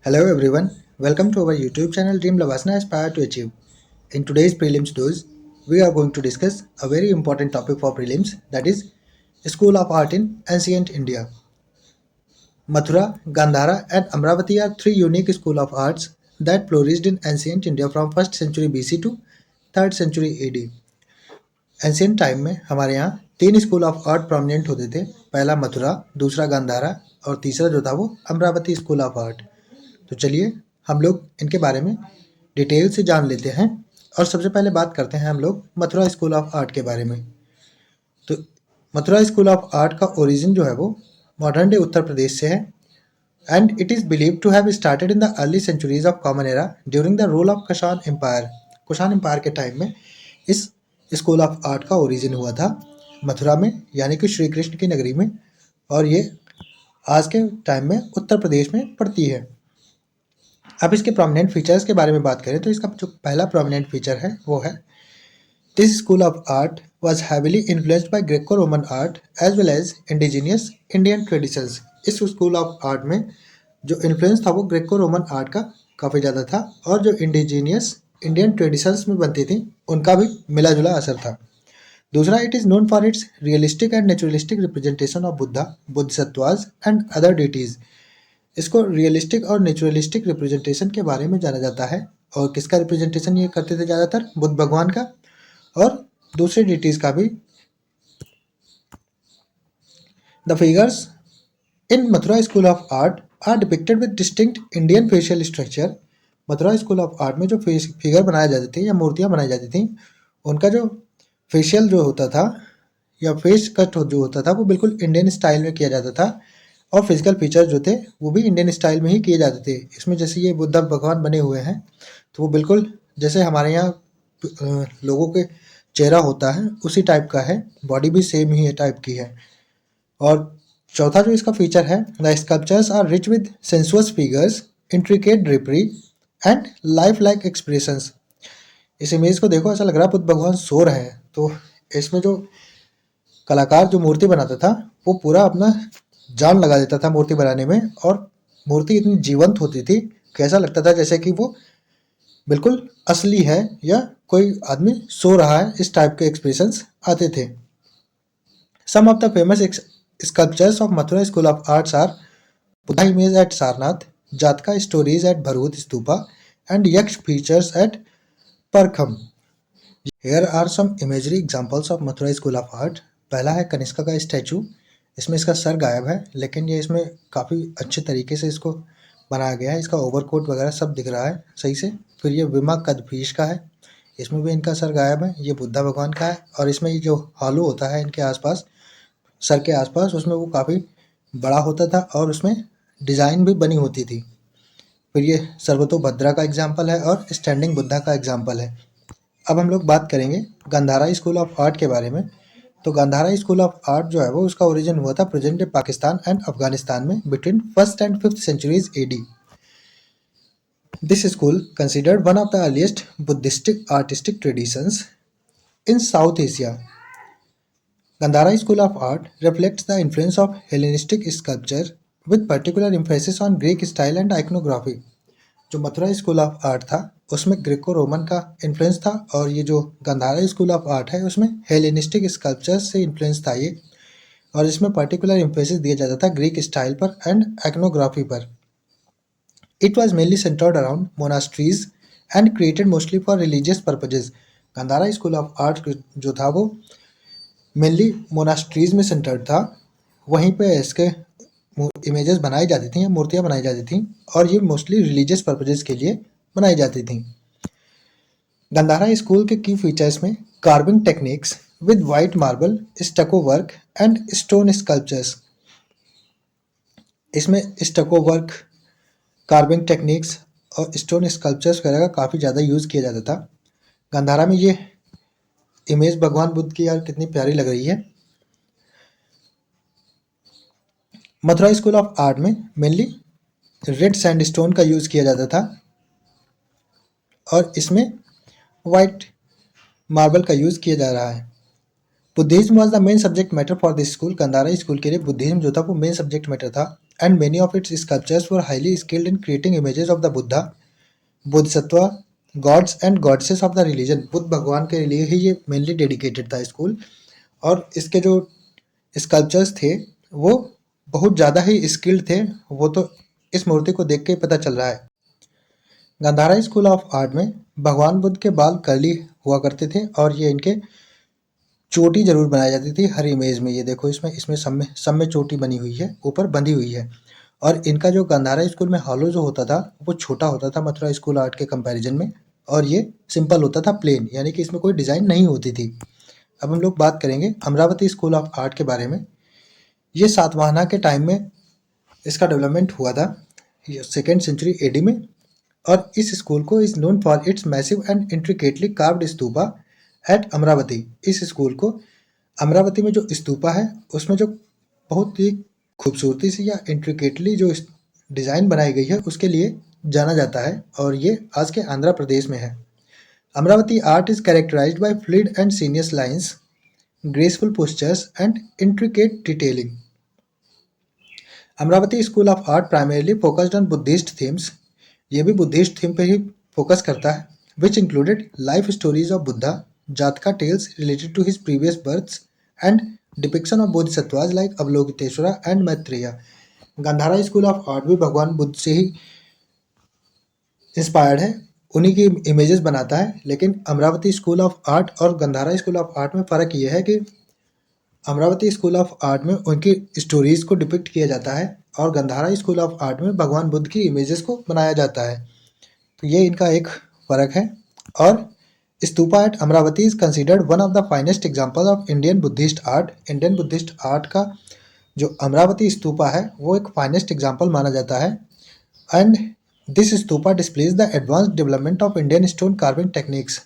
Hello everyone, welcome to our YouTube channel Dream Lavasana Aspire to Achieve. In today's prelims dose, we are going to discuss a very important topic for prelims, that is School of Art in Ancient India. Mathura, Gandhara and Amravati are three unique school of arts that flourished in ancient India from 1st century BC to 3rd century AD. Ancient time में हमारे यहाँ तीन school of art prominent होते थे। पहला मथुरा, दूसरा गांधारा और तीसरा जो था वो अमरावती स्कूल ऑफ आर्ट। तो चलिए हम लोग इनके बारे में डिटेल से जान लेते हैं और सबसे पहले बात करते हैं हम लोग मथुरा स्कूल ऑफ आर्ट के बारे में। तो मथुरा स्कूल ऑफ आर्ट का ओरिजिन जो है वो मॉडर्न डे उत्तर प्रदेश से है and it is believed to have started in the early centuries of common era during the rule of Kushan empire. Kushan empire के टाइम में इस स्कूल ऑफ आर्ट का ओरिजिन हुआ था मथुरा में, यानी कि श्री कृष्ण की नगरी में, और ये आज के टाइम में उत्तर प्रदेश में पड़ती है। अब इसके प्रोमिनेंट फीचर्स के बारे में बात करें तो इसका जो पहला प्रोमिनेंट फीचर है वो है this school of art was heavily influenced by Greco Roman art as well as indigenous Indian traditions. इस स्कूल ऑफ आर्ट में जो इन्फ्लुएंस था वो ग्रेको रोमन आर्ट का काफ़ी ज़्यादा था और जो इंडिजीनियस इंडियन ट्रेडिशंस में बनती थी उनका भी मिला जुला असर था। दूसरा, it is known for its realistic and naturalistic representation of Buddha, Bodhisattvas and other deities. इसको रियलिस्टिक और नेचुरलिस्टिक रिप्रेजेंटेशन के बारे में जाना जाता है। और किसका रिप्रेजेंटेशन ये करते थे ज़्यादातर? बुद्ध भगवान का और दूसरे डिटीज़ का भी। The figures in Mathura school of art are depicted with distinct Indian facial structure. Mathura school of art में जो फिगर बनाए जाते थे या मूर्तियाँ बनाई जाती थी उनका जो फेशियल जो होता था या फेस कट जो होता था वो बिल्कुल इंडियन स्टाइल में किया जाता था और फिजिकल फीचर्स जो थे वो भी इंडियन स्टाइल में ही किए जाते थे। इसमें जैसे ये बुद्ध भगवान बने हुए हैं तो वो बिल्कुल जैसे हमारे यहाँ लोगों के चेहरा होता है उसी टाइप का है, बॉडी भी सेम ही टाइप की है। और चौथा जो इसका फीचर है, the sculptures are rich with sensuous figures, intricate drapery and lifelike expressions. इस इमेज को देखो, ऐसा लग रहा है बुद्ध भगवान सो रहे हैं। तो इसमें जो कलाकार जो मूर्ति बनाता था वो पूरा अपना जान लगा देता था मूर्ति बनाने में और मूर्ति इतनी जीवंत होती थी कि ऐसा लगता था जैसे कि वो बिल्कुल असली है या कोई आदमी सो रहा है, इस टाइप के एक्सप्रेशंस आते थे। Some of the famous sculptures of Mathura school of arts are Buddha image at Sarnath, Jataka stories at Bharuch stupa and Yaksha features at Parkham. Here are some imagery examples of Mathura school of art. पहला है कनिष्का का स्टैचू। इसमें इसका सर गायब है लेकिन ये इसमें काफ़ी अच्छे तरीके से इसको बनाया गया है। इसका ओवरकोट वगैरह सब दिख रहा है सही से। फिर ये विमा कदफीश का है, इसमें भी इनका सर गायब है। ये बुद्धा भगवान का है और इसमें ये जो हॉलो होता है इनके आसपास, सर के आसपास, उसमें वो काफ़ी बड़ा होता था और उसमें डिज़ाइन भी बनी होती थी। फिर ये सर्वतोभद्रा का एग्जाम्पल है और स्टैंडिंग बुद्धा का एग्जाम्पल है। अब हम लोग बात करेंगे गांधारा स्कूल ऑफ आर्ट के बारे में। तो गांधारा स्कूल ऑफ आर्ट जो है वो उसका ओरिजिन हुआ था present day Pakistan and Afghanistan में between 1st and 5th centuries AD। This school considered one of the earliest Buddhistic artistic traditions in South Asia. Gandhara school of art reflects the influence of Hellenistic sculpture with particular emphasis on Greek style and iconography. जो Mathura school of art था उसमें Greco Roman का influence था और ये जो Gandhara school of art है उसमें हेलेनिस्टिक स्कल्पचर्स से इन्फ्लुएंस था ये, और इसमें पर्टिकुलर एम्फेसिस दिया जाता था ग्रीक स्टाइल पर एंड आइकनोग्राफी पर। It was mainly centred around monasteries and created mostly for religious purposes. Gandhara school of art जो था वो मेनली मोनास्ट्रीज में सेंटर्ड था, वहीं पे इसके इमेजेस बनाई जाती थी या मूर्तियाँ बनाई जाती थी और ये मोस्टली रिलीजियस पर्पजेज के लिए बनाई जाती थी। गांधारा स्कूल के की फीचर्स में carving techniques with white marble, स्टको work and stone sculptures. इसमें स्टको वर्क, कार्विंग टेक्निक्स और स्टोन स्कल्पचर्स वगैरह का काफ़ी ज़्यादा यूज़ किया जाता था। गांधारा में ये इमेज भगवान बुद्ध की यार कितनी प्यारी लग रही है। मथुरा स्कूल ऑफ आर्ट में मेनली रेड सैंडस्टोन का यूज़ किया जाता था और इसमें वाइट मार्बल का यूज़ किया जा रहा है। Buddhism was the main subject matter for this school. Gandhara school के लिए बुद्धिज्म जो था वो मेन सब्जेक्ट मैटर था and many of its sculptures were highly skilled in creating images of the Buddha, Bodhisattva, gods and goddesses of the religion. Buddha भगवान के लिए ही ये मेनली डेडिकेटेड था स्कूल, और इसके जो स्कल्पचर्स थे वो बहुत ज़्यादा ही स्किल्ड थे, वो तो इस मूर्ति को देख के ही पता चल रहा है। गांधारा स्कूल ऑफ आर्ट में भगवान बुद्ध के बाल कर्ली हुआ करते थे और ये इनके चोटी जरूर बनाई जाती थी हर इमेज में। ये देखो इसमें इसमें सब में चोटी बनी हुई है, ऊपर बंधी हुई है। और इनका जो गांधारा स्कूल में हॉलो जो होता था वो छोटा होता था मथुरा स्कूल आर्ट के कंपैरिजन में, और ये सिंपल होता था, प्लेन, यानी कि इसमें कोई डिज़ाइन नहीं होती थी। अब हम लोग बात करेंगे अमरावती स्कूल ऑफ आर्ट के बारे में। ये सातवाहना के टाइम में इसका डेवलपमेंट हुआ था, ये 2nd सेंचुरी एडी में। और इस स्कूल को is known for its massive and intricately carved stupa at Amaravati. इस स्कूल को अमरावती में जो स्तूपा है उसमें जो बहुत ही खूबसूरती से या इंट्रिकेटली जो डिज़ाइन बनाई गई है उसके लिए जाना जाता है, और ये आज के आंध्र प्रदेश में है। Amaravati art is characterised by fluid and sinuous lines, graceful postures and intricate detailing. Amaravati school of art primarily focused on Buddhist themes. ये भी बुद्धिस्ट थीम पे ही फोकस करता है, which included life stories of Buddha, Jataka tales related to his previous births and depiction of Bodhisattvas like Avalokiteshvara and Maitreya. Gandhara school of art भी भगवान बुद्ध से ही inspired है, उन्हीं की इमेजेस बनाता है। लेकिन अमरावती स्कूल ऑफ आर्ट और गांधारा स्कूल ऑफ आर्ट में फ़र्क ये है कि अमरावती स्कूल ऑफ आर्ट में उनकी स्टोरीज़ को डिपिक्ट किया जाता है और गांधारा स्कूल ऑफ आर्ट में भगवान बुद्ध की इमेजेस को बनाया जाता है। तो ये इनका एक फ़र्क है। और stupa at Amaravati is considered one of the finest example of Indian Buddhist art. Indian Buddhist art का जो अमरावती स्तूपा है वो एक फाइनेस्ट एग्जाम्पल माना जाता है। And this stupa displays the advance development of Indian stone carving techniques.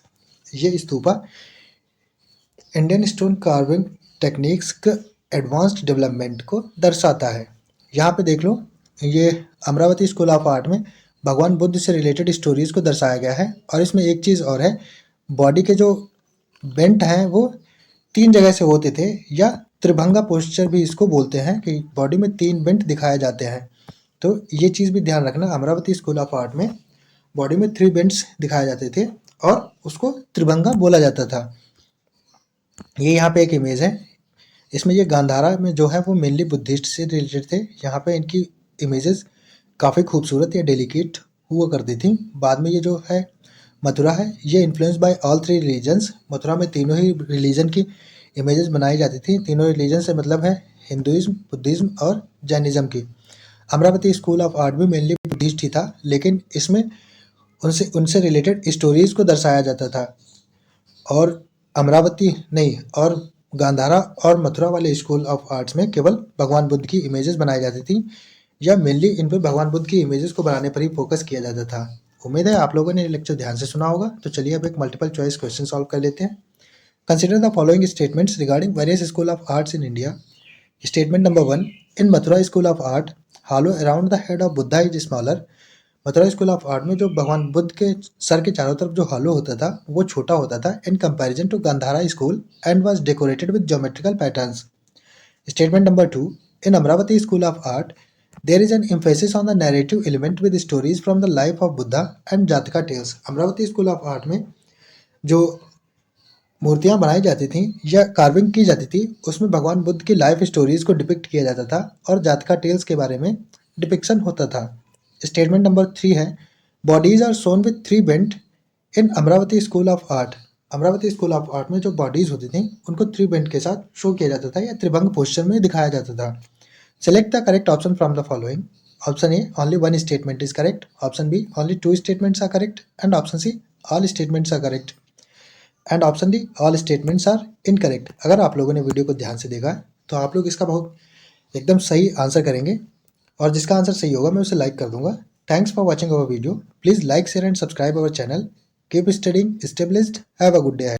ये stupa Indian stone carving techniques के एडवांस्ड डेवलपमेंट को दर्शाता है। यहाँ पे देख लो, ये अमरावती स्कूल ऑफ आर्ट में भगवान बुद्ध से रिलेटेड स्टोरीज़ को दर्शाया गया है। और इसमें एक चीज़ और है, बॉडी के जो बेंट हैं वो 3 जगह से होते थे, या त्रिभंगा पोस्चर भी इसको बोलते हैं कि बॉडी में 3 बेंट दिखाए जाते हैं। तो ये चीज़ भी ध्यान रखना, अमरावती स्कूल ऑफ आर्ट में बॉडी में 3 बेंट्स दिखाए जाते थे और उसको त्रिभंगा बोला जाता था। ये यहाँ पे एक इमेज है, इसमें ये गांधारा में जो है वो मेनली बुद्धिस्ट से रिलेटेड थे। यहाँ पे इनकी इमेजेस काफ़ी खूबसूरत या डेलिकेट हुआ करती थी। बाद में ये जो है मथुरा है, ये influence by all 3 religions. Mathura में तीनों ही रिलीजन की इमेजेस बनाई जाती थी। तीनों रिलीजन से मतलब है हिंदुइज्म, बुद्धिज़्म और जैनिज़्म की। अमरावती स्कूल ऑफ आर्ट भी मेनली बुद्धिस्ट ही था, लेकिन इसमें उनसे रिलेटेड स्टोरीज़ को दर्शाया जाता था। और अमरावती नहीं, और गांधारा और मथुरा वाले स्कूल ऑफ आर्ट्स में केवल भगवान बुद्ध की इमेजेस बनाई जाती थी, या मेनली इन पर भगवान बुद्ध की इमेजेस को बनाने पर ही फोकस किया जाता था। उम्मीद है आप लोगों ने लेक्चर ध्यान से सुना होगा। तो चलिए अब एक मल्टीपल चॉइस क्वेश्चन सॉल्व कर लेते हैं। Consider the following statements regarding various school of arts in India. Statement number 1, in Mathura school of art hollow around the head of Buddha is smaller. Mathura school of art में जो भगवान बुद्ध के sir के चारों तरफ जो हॉलो होता था वो छोटा होता था in comparison to Gandhara school and was decorated with geometrical patterns. Statement number 2, in Amaravati school of art there is an emphasis on the narrative element with stories from the life of Buddha and Jataka tales. Amaravati school of art में जो मूर्तियाँ बनाई जाती थी या carving की जाती थी उसमें भगवान बुद्ध की लाइफ स्टोरीज को डिपिक्ट किया जाता था और जातका टेल्स के बारे में डिपिक्शन होता था। स्टेटमेंट नंबर 3 है, bodies are shown with 3 bent in Amaravati school of art. Amaravati school of art में जो बॉडीज होती थी उनको 3 बेंट के साथ शो किया जाता था या त्रिभंग पोस्चर में दिखाया जाता था। Select the correct option from the following. Option A, only 1 statement is correct. Option B, only 2 statements are correct. And option C, all statements are correct. And option D, all statements are incorrect. अगर आप लोगों ने video को ध्यान से देखा तो आप लोग इसका बहुत एकदम सही आंसर करेंगे, और जिसका आंसर सही होगा मैं उसे लाइक कर दूंगा। Thanks for watching our video. Please like, share and subscribe our channel. Keep studying, stay blessed, have a good day.